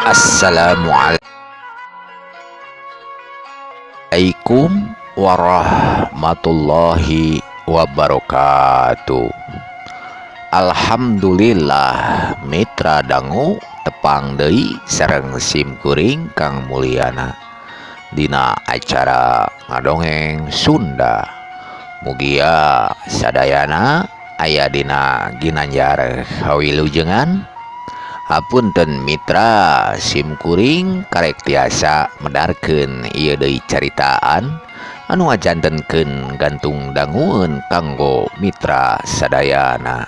Assalamualaikum warahmatullahi wabarakatuh. Alhamdulillah mitra dangu tepang deui sareng simkuring Kang Mulyana dina acara ngadongeng Sunda. Mugia sadayana aya dina ginanjar hawilujengan. Hapunten mitra simkuring karek tiasa medarkeun ieu deui caritaan anu ngajantenkeun gantung dangueun kanggo mitra sadayana.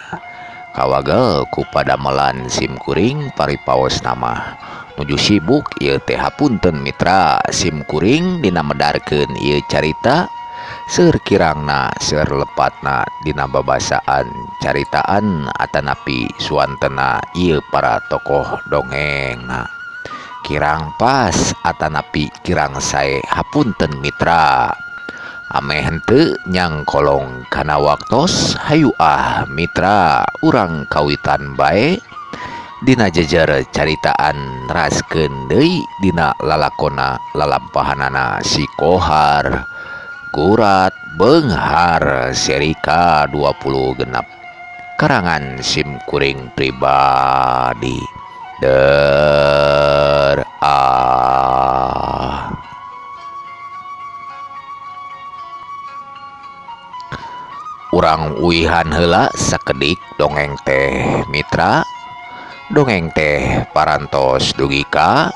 Kawagel ku padamelan simkuring paripaosna mah nuju sibuk ieu teh hapunten mitra simkuring dina medarkeun ieu carita seur kirangna seur lepatna dina babasaan caritaan atanapi suantena ieu para tokoh dongengna. Kirang pas atanapi kirang sae hapunten mitra. Ameh henteu nyang kolong kana waktos hayu mitra urang kawitan bae dina jejer caritaan raskeun deui dina lalakonna lalampahanana si Kohar Gurat Beunghar Serika 20 genap karangan simkuring pribadi. Urang uihan heula sakedik dongeng teh mitra. Dongeng teh parantos dugi ka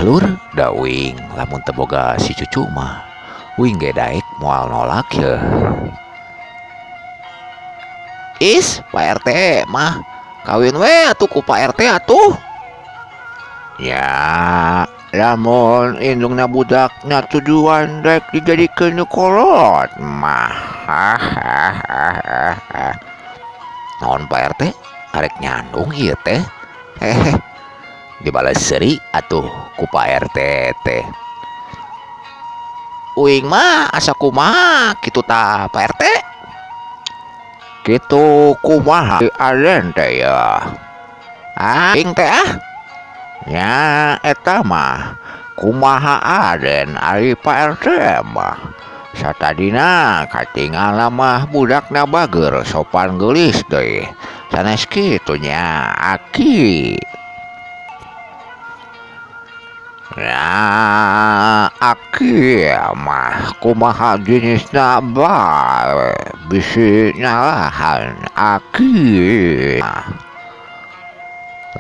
lur da uing lamun teu boga si cucu mah uing ge daek moal nolak ye. Is Pak RT mah kawin we atuh ku Pak RT atuh. Ya lamun indungna budakna tujuan daek dijadikeun kolot mah. Naon Pak RT arek nyandung ieu teh. Hehe dibales seuri atuh ku Pak RT teh. Uing mah asa kumaha kitu tah Pak RT? Kitu kumaha aden teh ya. Aing teh nya eta mah kumaha aden ari Pak RT mah. Satadina katingala mah budakna bager sopan geulis deui. Sanes kitu nya aki. Ya aki mah kumaha jenisna bae bisi nyalahan aki.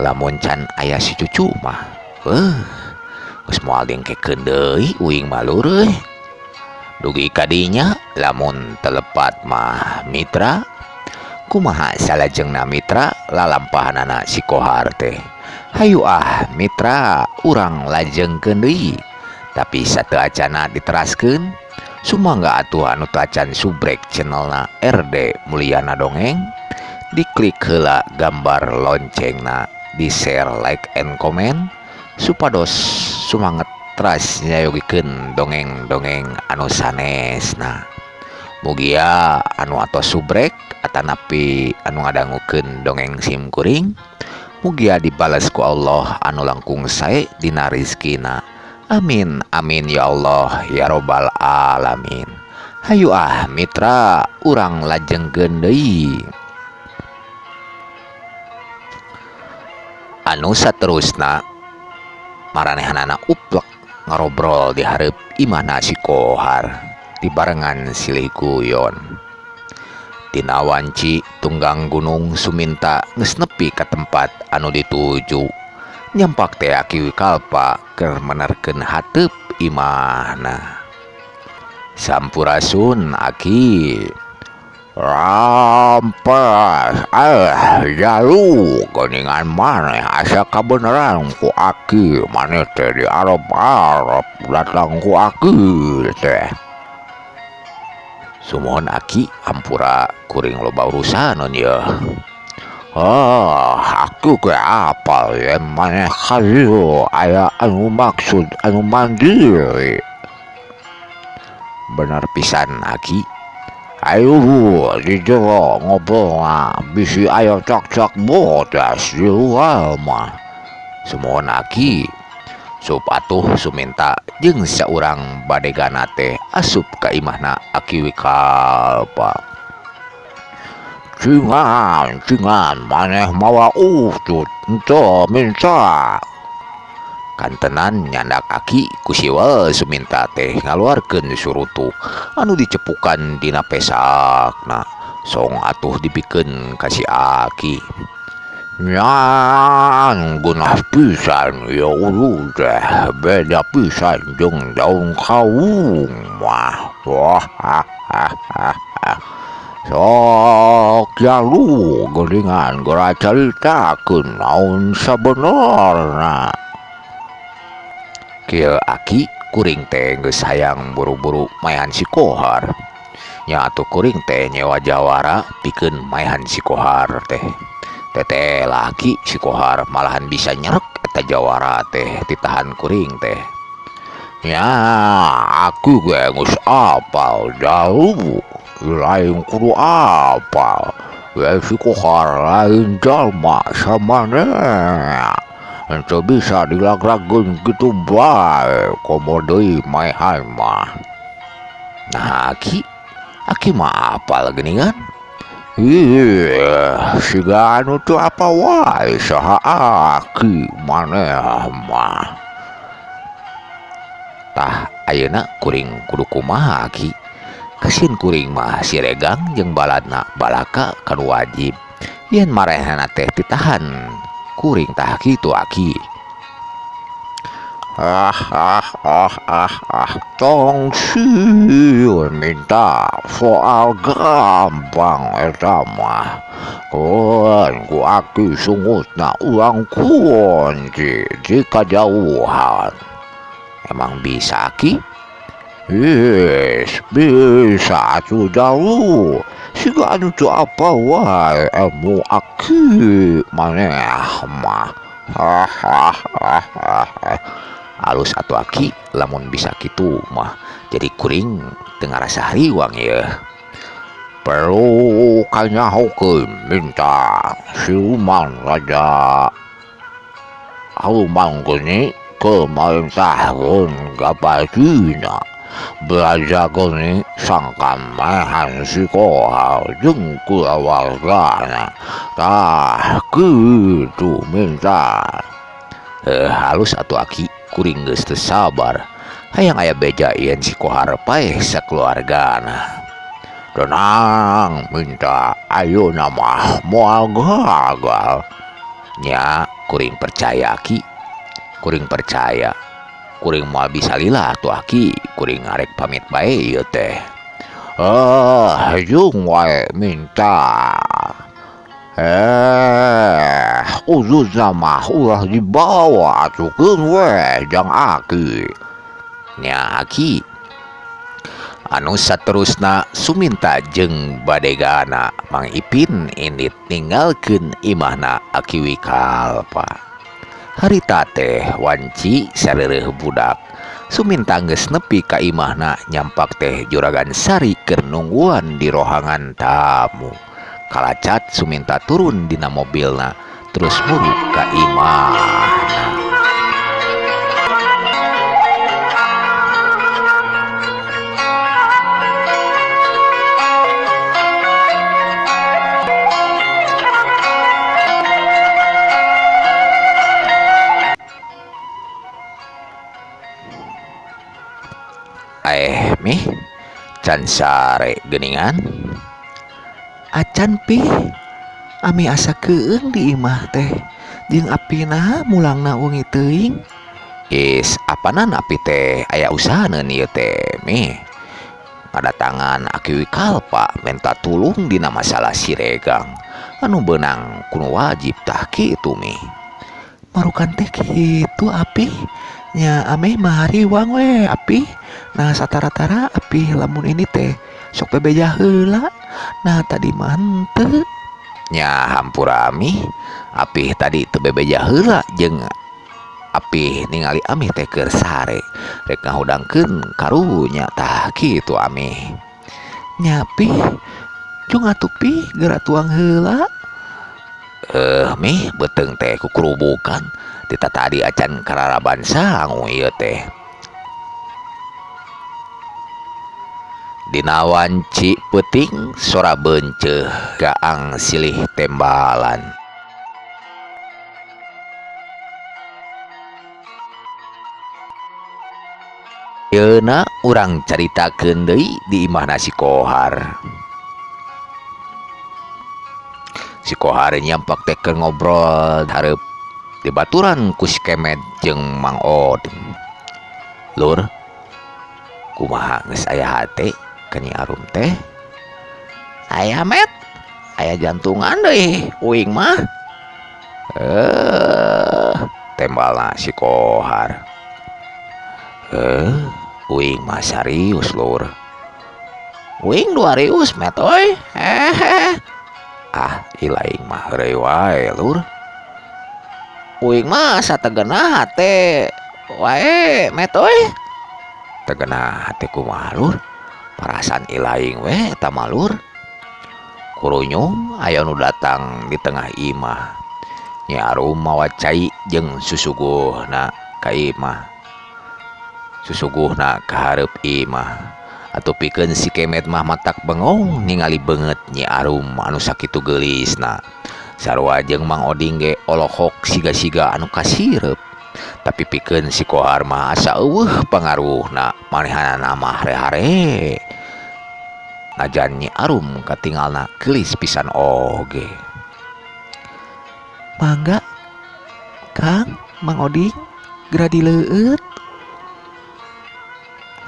Lamun can aya si cucu mah geus moal dengkekeun deui uing malur euy. Dugi kadinya lamun telepat mah mitra kumaha salajengna mitra lalampahanana si Kohar teh. Hayu mitra urang lajengkeun deui tapi sateu acana diteraskeun sumangga atuh anu teu acan subrek channelna RD Mulyana Dongeng diklik heula gambar loncengna, di share, like, and comment supados sumanget teras nyayogikeun dongeng-dongeng anu sanesna. Mugia anu atos subrek atanapi anu ngadangukeun dongeng simkuring mugia dibales ku Allah anu langkung sae dina rizkina. Amin amin ya Allah ya robbal alamin. Hayu mitra urang lajengkeun deui. Anu saterusna maranehanana uplek ngarobrol di hareup imahna si Kohar dibarengan silih guyon. Dina wanci tunggang gunung Suminta geus nepi ka tempat anu dituju. Nyampak teh Aki Wikalpa keur menerkeun hateup imahna. Sampurasun Aki. Rampas jalu geningan maneh asa kabeneran ku Aki maneh teh diarep-arep datang ku Aki teh. Sumohon Aki hampura kuring loba urusan non ya. Aku ge apal ya maneh kalieu aya anu maksud anu mandiri. Bener pisan Aki. Ayo di jero ngobrol bisi ayo cak-cak bodas di luar mah. Semua naki sup atuh suminta jeung saurang badegana teh asup ka imahna Aki Wikalpa. Cingan maneh mawa utut ento minta. Kantenan nyandak Aki kusiwa suminta teh ngaluarkeun surutuk anu dicepukan dina pesakna. Song atuh dipikeun ka si Aki. Nyan gunah pisan ya ulu teh beda pisan jeung daun kawung mah. Wah sok jalu gelingan gora caritakeun naon sabenerna. Kieu Aki kuring teh geus hayang buru-buru maehan si Kohar. Nya atuh kuring teh nyewa jawara pikeun maehan si Kohar teh. Teteh laki si Kohar malahan bisa nyerek eta jawara teh ditahan kuring teh. Ya aku gue ngus apal jauh lain kudu apal. Ya si Kohar lain jalma samana. Ente bisa dilag-lagun gitu bae komodoi maehan mah. Nah Aki mah apal geuningan. Siga anu tuh apa wae saha Aki maneh mah. Tah ayeuna kuring kudu kumaha Aki. Kasieun kuring mah siregang jeung baladna balaka kanu wajib. Yen marehna teh ditahan kuring tah kitu Aki. Tong siun minta soal gampang eta mah. Kun ku Aki sungutna ulang kunci di kajauhan. Emang bisa Aki? Bisa atuh jauh. Siga anu teu apa wae ilmu Aki maneh mah. Alus atuh Aki lamun bisa kitu mah. Jadi kuring teu ngarasa hariwang ye. Perlu kanyahokeun minta siluman raja Haluman geuni kemarentahkeun Gapasina. Belajar geuni sangkan maehan si Kohar jeung kulawargana. Tah kitu minta. Halus atuh Aki kuring geus teu sabar hayang aya beja yen si Kohar paeh sakeluargana. Tenang minta ayeuna mah moal gagal. Nya kuring percaya Aki. Kuring percaya. Kuring moal bisa lila atuh Aki. Kuring arek pamit bae ieu teh. Jeung wae minta. Khususnya mah ulah dibawa atukeun we jang Aki. Nya Aki anu saterusna suminta jeung badegana Mang Ipin indit ninggalkeun imahna Aki Wikalpa. Harita teh wanci sareureum budak suminta geus nepi ka imahna nyampak teh Juragan Sari keur nungguan di rohangan tamu. Kalacat suminta turun dina mobilna terus muru ka imahna. Mi can sare geuningan. Acan pi ami asa keung di imah teh jeung apina mulangna wengi teuing. Apanan api teh aya usahaneun ieu teh mi. Ngadatangan Aki Wikalpa minta tulung dina masalah siregang anu beunang kudu wajib tah kitu mi. Marukan teh kitu api. Nya ame mah hariwang we api. Nah satara-tara api lamun ini teh sok bebeja heula. Nah tadi mantep. Nya hampura ami api tadi teu bebeja heula jeung api ningali ami teh keur sare rek ngahudangkeun karunya tah kitu ami. Nyapi cung atuh pi geura tuang heula. Mi beteng teh kukerubukan Tita tadi acan kararaban sangu ieu teh dinawan ci peuting sora benceuh gaang silih tembalan. Yeuna urang caritakeun deui di imahna si Kohar. Si Kohar nyampak teh keur ngobrol hareup dibaturan ku si Kemet jeung Mang Oding. Lur, kumaha geus aya hate ka Nyi Arum teh? Aya met, aya jantungan deui uing mah. Tembalna si Kohar. Uing mah serius lur. Uing 200 met oi. Ilaing mah heureuy wae lur. Uing mah sategenah hate wae met oi. Tegenah hate kumaha lur? Parasan ilaing we eta mah lur. Kurunyung aya nu datang di tengah imah. Nyi Arum mawa cai jeung susuguhna ka imah. Susuguhna ka hareup imah. Atuh pikeun si Kemet mah matak bengong ningali beungeut Nyi Arum anu sakitu geulisna. Sarua jeung Mang Oding ge olohok siga-siga anu kasireup. Tapi pikeun si Kohar mah asa eueuh pangaruhna manehanana mah hare-hare. Najan Nyi Arum katinggalna geulis pisan oge. Mangga Kang Mang Oding geura dileueut.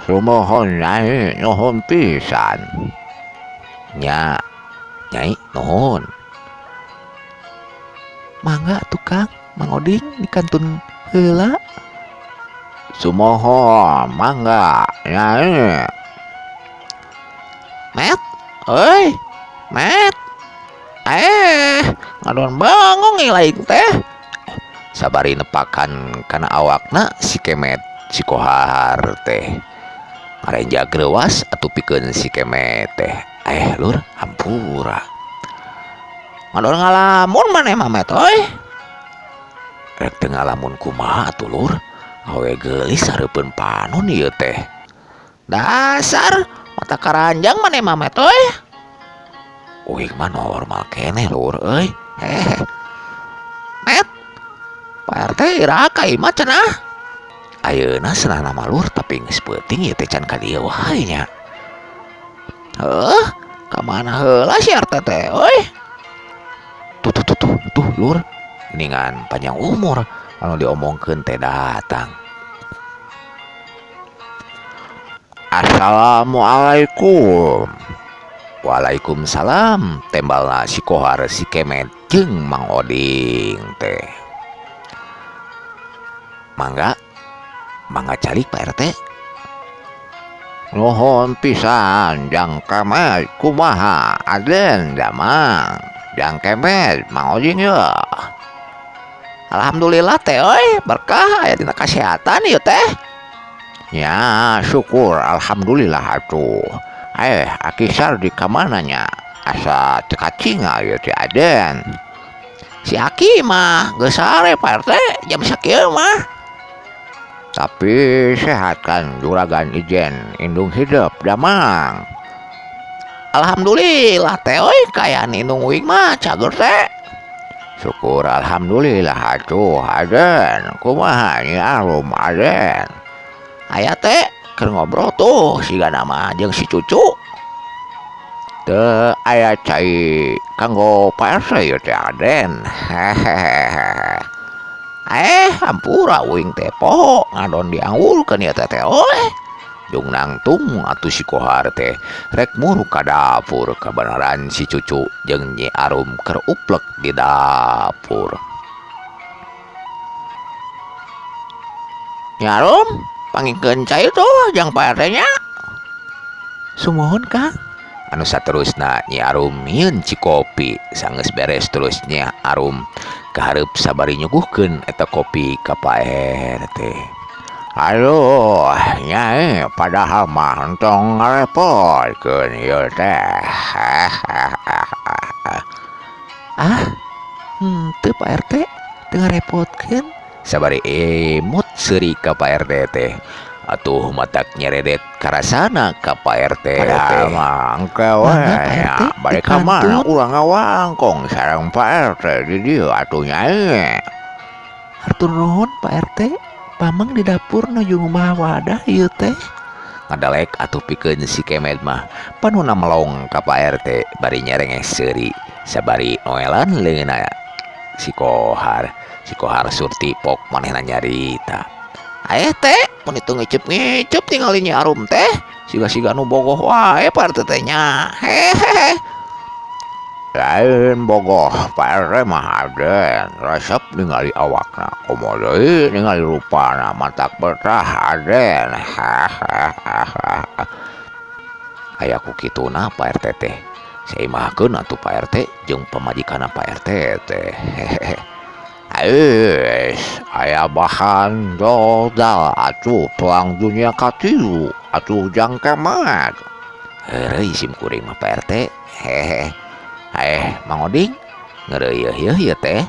Sumohon Nyai, nuhun pisan. Nyai nuhun. Mangga tukang Mang Oding dikantun heula. Sumohon, mangga Nyai. Met, oi, Met. Ngadon bangong ilaing teh. Sabari nepakan kana awakna si Kemet si Kohar teh. Ngarenja greuwas atuh pikeun si Kemet teh. Lur, hampura. Ngadon ngalamun maneh mah Met oi. Rek teu ngalamun kumaha atuh lur? Awe geulis hareupeun panon ieu teh. Dasar mata karanjang maneh mah Met oi. Uing mah normal keneh lur euy. Met, Pak RT iraha ka imah cenah? Ayeuna seunana mah lur tapi geus peuting ieu teh can ka dieu wae nya. Ka mana heula si RT teh euy? Tuh lur, ningan panjang umur anu diomongkeun teh datang. Assalamualaikum. Waalaikumsalam, tembalna si Kohar si Kemet jeung Mang Oding teh. Mangga calik Pak RT. Nuhun pisan Jang Kemet, kumaha aden damang. Jang Kemet, Mang Oding ya. Alhamdulillah teh oi, berkah aya dina kasehatan ieu teh. Ya, syukur alhamdulillah atuh. Akisar di kamananya asa tekacinga ya ti aden. Si Aki mah geus sare Pak RT jam sakieu mah. Tapi sehat kan juragan ijen indung hidup damang. Alhamdulillah teh euy kayaan indung uing mah cager teh. Syukur alhamdulillah atuh aden. Kumaha Nyi Arum aden? Aya teh keur ngobrol tuh siga nama jeung si cucu. Teu aya cai kanggo Pak RT ieu teh aden. Hampura uing teh poho ngadon dianggulkeun ieu teh oi. Dung nangtung atuh si Kohar teh rek muru ka dapur kabeneran si cucu jeung Nyi Arum keur uplek di dapur. Nyi Arum pangingkeun cai tuh jang Pak RT nya. Sumohon Kang. Anu saterusna Nyi Arum mieun ci kopi sanggeus beres terus Nyi Arum kahareup sabari nyuguhkeun eta kopi ka Pak RT. Aduh, Nyai padahal mah entong ngarepotkeun ieu teh. Ah, teu Pak RT, teu ngarepotkeun. Sabari emut seuri ka Pak RT teh. Atuh matak nyeredet karasana ka Pak RT teh. Mah engke Mangga, Pak we RT, nya bade ka mana dikantun. urang ngawangkong sareng Pak RT di dieu atuh Nyai. Hatur nuhun Pak RT. Pamang di dapur nuju ngumah wadah ieu teh. Ngadalek atuh pikeun si Kemet mah panuna melong ka Pak RT bari nyerengeh seuri sabari noelan leungeunna si Kohar surti pok manehna nyarita. Aya teh mun itu ngicep-ngicep tinggalin Nyi Arum teh siga-siga nu bogoh wae Pak RT teh nya. Hehehe. Lain bogoh Pak RT mah aden resep ningali awakna komo deui ningali rupana matak betah aden. Aya ku kituna Pak RT teh saimahkeun atuh Pak RT jeung pamajikanna Pak RT teh. Aya bahan dodal atuh pelang dunia katilu atuh Jang Kemet. Heureuy sim kuring mah Pak RT. Hehe. Mang Oding ngeureuyeuyeuh ieu teh.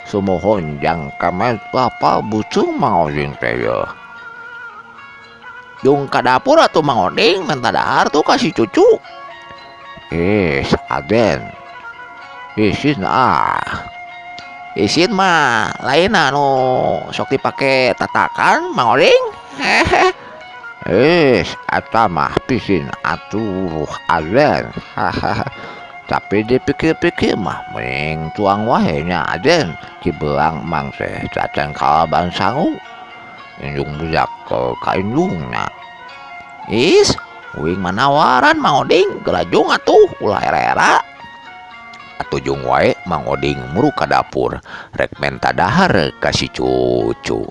Sumuhun Jang Kemet bapa bucung Mang Oding teh yeuh. Jung ka dapur atuh Mang Oding minta dahar tuh kasih cucu. Aden. Isin Isin mah lain anu sok dipake tatakan Mang Oding. Hehe. Eta mah pisin atuh Aden. Tapi dipikir-pikir mah mending tuang wae nya Aden cibelang mang teh cacan kalaban sangu indung budak ke kaindungna. Uing manawaran Mang Oding gerajung atuh ulah era-era. Atuh jung wae Mang Oding muru ka dapur rek menta dahar ka si cucu.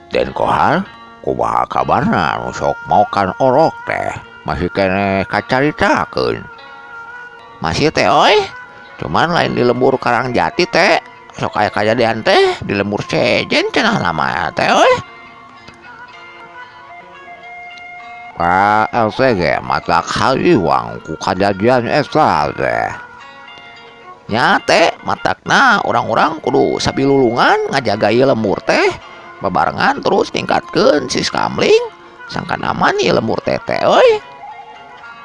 Den Kohar kumaha kabarna nu sok maokan orok teh masih kene kacaritakeun. Masih teh oi, cuman lain di lembur Karangjati teh sok aya kajadian teh di lembur sejen cenah nama teh oi. Pak LCG matak haliwang ku kajadian eta teh. Nya teh matakna orang-orang kudu sabilulungan ngajaga ieu lembur teh babarengan terus ningkatkeun sis kamling sangkan aman ieu lembur teh oi.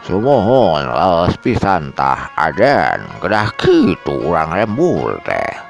Sumuhun leus pisan tah Aden kedah kitu urang lembur teh.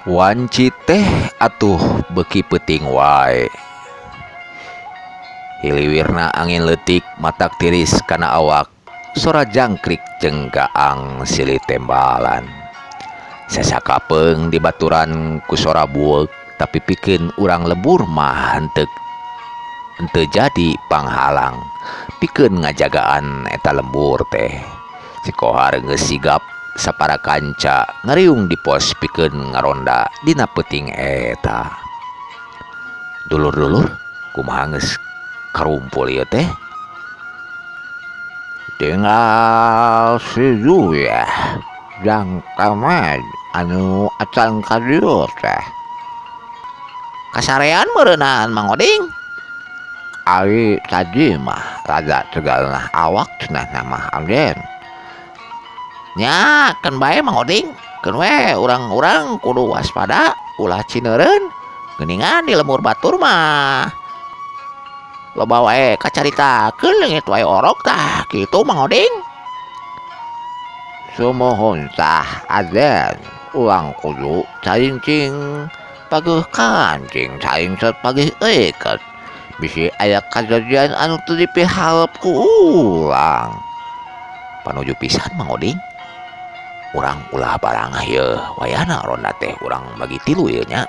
Wanci teh atuh beki peuting wae. Hiliwirna angin leutik matak tiris kana awak sora jangkrik jeung gaang silih tembalan. Sasakapeung dibaturan ku sora bueuk tapi pikeun urang lembur mah henteu jadi panghalang pikeun ngajagaan eta lembur teh. Si Kohar geus sigap sapara kanca ngariung di pos pikeun ngaronda dina peuting eta. Dulur-dulur kumaha geus karumpul ieu teh? Tinggal si Zuya Jang Kemet anu acan ka dieu teh. Kasarean meureunan Mang Oding. Ari tadi mah rada tegalna awak cenah nama Aden. Nya kan bae Mang Oding keun we urang-urang kudu waspada ulah cineureun geuningan di lemur batur mah loba wae kacaritakeun leungit wae orok tah kitu Mang Oding. Sumuhun tah Aden ulang kudu cacing pageuh kancing cing pageuh eukeut bisi aya kajadian anu teu dipihalep ku ulang. Panuju pisan Mang Oding. Urang ulah barang ieu wayana ronda teh urang bagi 3 ieu nya.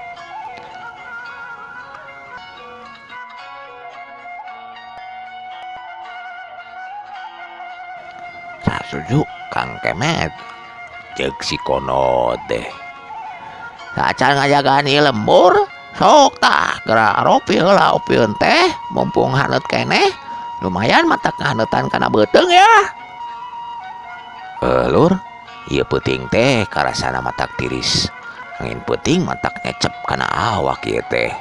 Setuju Kang Kemet. Cek si kono teh. Sacan ngajagaan ieu lembur, sok tah geura ropi heula upieun teh, mumpung haneut keneh. Lumayan matak ngahaneutan kana beuteung ya. Lur, ieu peuting teh karasana matak tiris. Angin peuting matak ngecep kana awak ieu teh.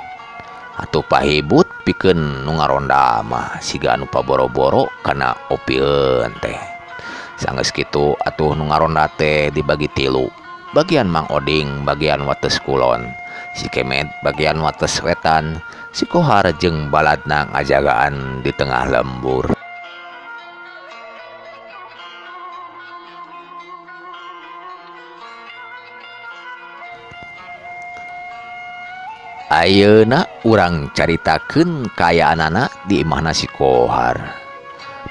Atuh pahibut pikeun nu ngaronda mah siga anu paboro-boro kana opieun teh. Sanggeus kitu atuh nu ngaronda teh dibagi 3. Bagian Mang Oding bagian wates kulon, si Kemet bagian wates wetan, si Kohar jeung baladna ngajagaan di tengah lembur. Ayeuna urang caritakeun kayaanana di imahna si Kohar.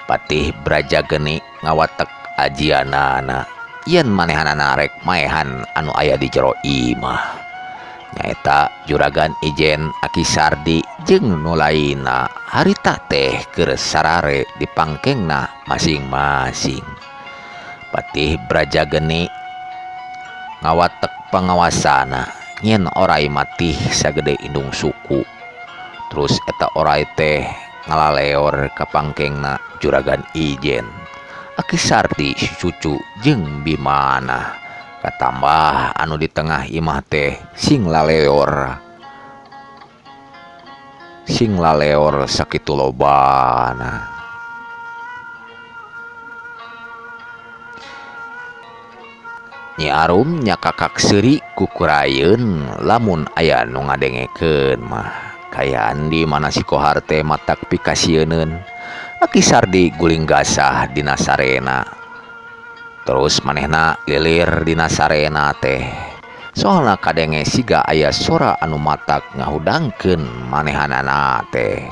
Patih Braja Geni ngawatek ajianana yen manehanana rek maehan anu aya di jero imah. Nyaeta Juragan Ijen Aki Sardi jeung nu lainna harita teh keur sarare di pangkengna masing-masing. Patih Braja Geni ngawatek pangawasana nyen oray matih sagede indung suku. Terus eta oray teh ngalaleor ka pangkengna Juragan Ijen Aki Sardi si cucu jeung Bimana. Katambah anu di tengah imah teh sing laleor sakitu lobana. Nyi Arum nya kakak seuri kukurayeun lamun aya nu ngadengekeun mah. Kayaan di mana si Kohar teh matak pikasieun Aki Sardi guling gasah dina sarena. Terus manehna lilir dina sarena teh. Soalna kadenge siga aya sora anu matak ngahudangkeun manehanana teh.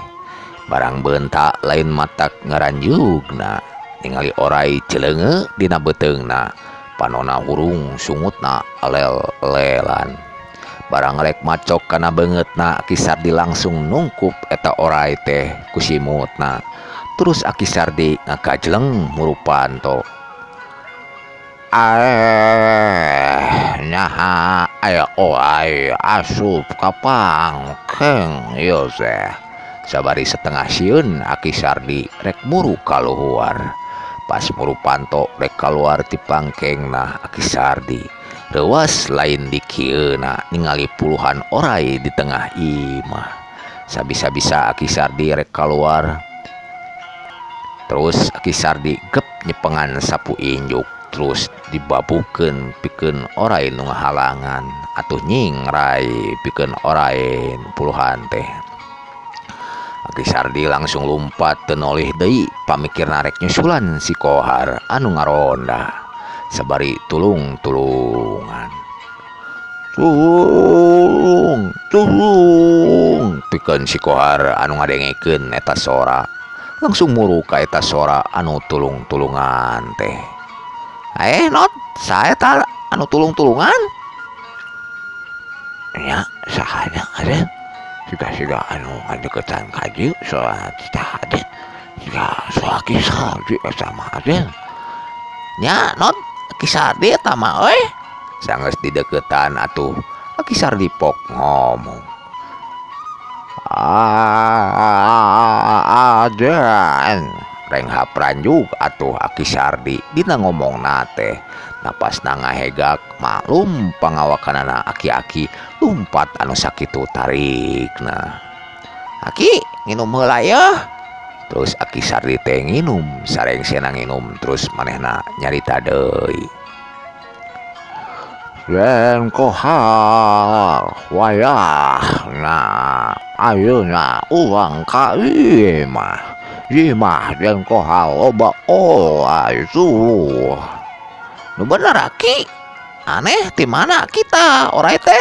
Barang beunta lain matak ngaranjugna. Ningali oray celeunge dina beuteungna. Panona hurung sungutna alel-lelan. Barang rek macok kana beungeutna Aki Sardi langsung nungkup eta oray teh ku simutna. Terus Aki Sardi ngakajleng murupanto. Nyaha aya oay asup ka pangkeng ieu teh. Sabari setengah sieun Aki Sardi rek muru kaluhur. Pas murupanto rek kaluar ti pangkengna Aki Sardi, reuas lain di kieuna ningali puluhan oray di tengah imah. Sabisa-bisa Aki Sardi rek kaluar. Terus Aki Sardi gep nyepengan sapu injuk. Terus dibabukeun pikeun oray nu ngahalangan atuh nyingrai pikeun oray puluhan teh. Aki Sardi langsung lumpat teu nolih deui pamikirna rek nyusulan si Kohar anu ngaronda. Sabari tulung-tulungan. Tulung pikeun si Kohar anu ngadengekeun eta sora. Langsung muru ka eta sora anu tulung-tulungan teh. Not saeta anu tulung-tulungan? Ya, sahanya Aden. Siga anu ngadeukeutan ka dieu soal cita Aden. Siga soal Aki Sardi eta mah Aden. Nya not Aki Sardi eta mah euy. Sanggeus dideuketan atuh Aki Sardi pok ngomong. Aden. Reng hapranjug atuh Aki Sardi dina ngomongna teh. Napasna ngahegak maklum pangawakanana aki-aki lumpat anu sakitu tarikna. Aki nginum heula yeuh. Terus Aki Sardi teh nginum sareng sena nginum terus manehna nyarita deui. Yen Kohar wayahna ayeuna urang ka imah. Imah yen Kohar loba oay suh. Nu bener Aki. Aneh di mana kita oray teh?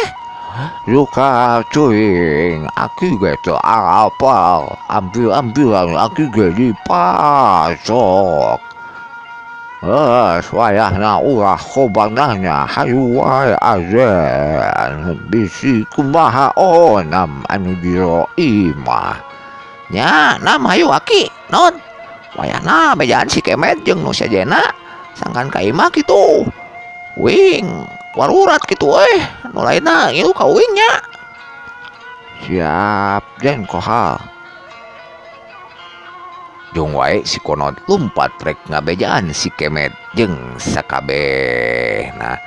Yuka cuing Aki ge teu apal. Ambil-ambilan Aki ge dipasok. Wayahna ulah kobanahnya hayu wae Aden. Bisi kumaha onam anu diro imah. Nya nam hayu Aki non. Wayahna bejaan si Kemet jeung nu sajena sangkan kaima gitu wing warurat gitu nu lainna ieu ka uing nya. Siap Den Kohal. Jung wae si Konot lumpat rek ngabejaan si Kemet jeung sakabehna.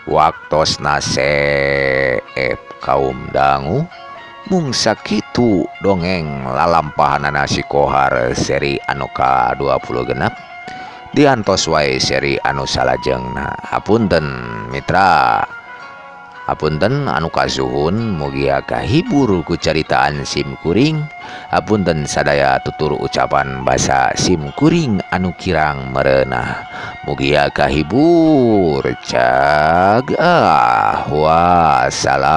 Waktosna seep kaum dangu mung sakitu dongeng lalampahanana si Kohar seri anu ka-20 genep diantos wae seri anu salajengna. Hapunten mitra, hapunten anu kasuhun mugia kahibur ku caritaan sim kuring. Hapunten sadaya tutur ucapan basa sim kuring anu kirang merenah. Mugia kahibur. Jaga wassalam.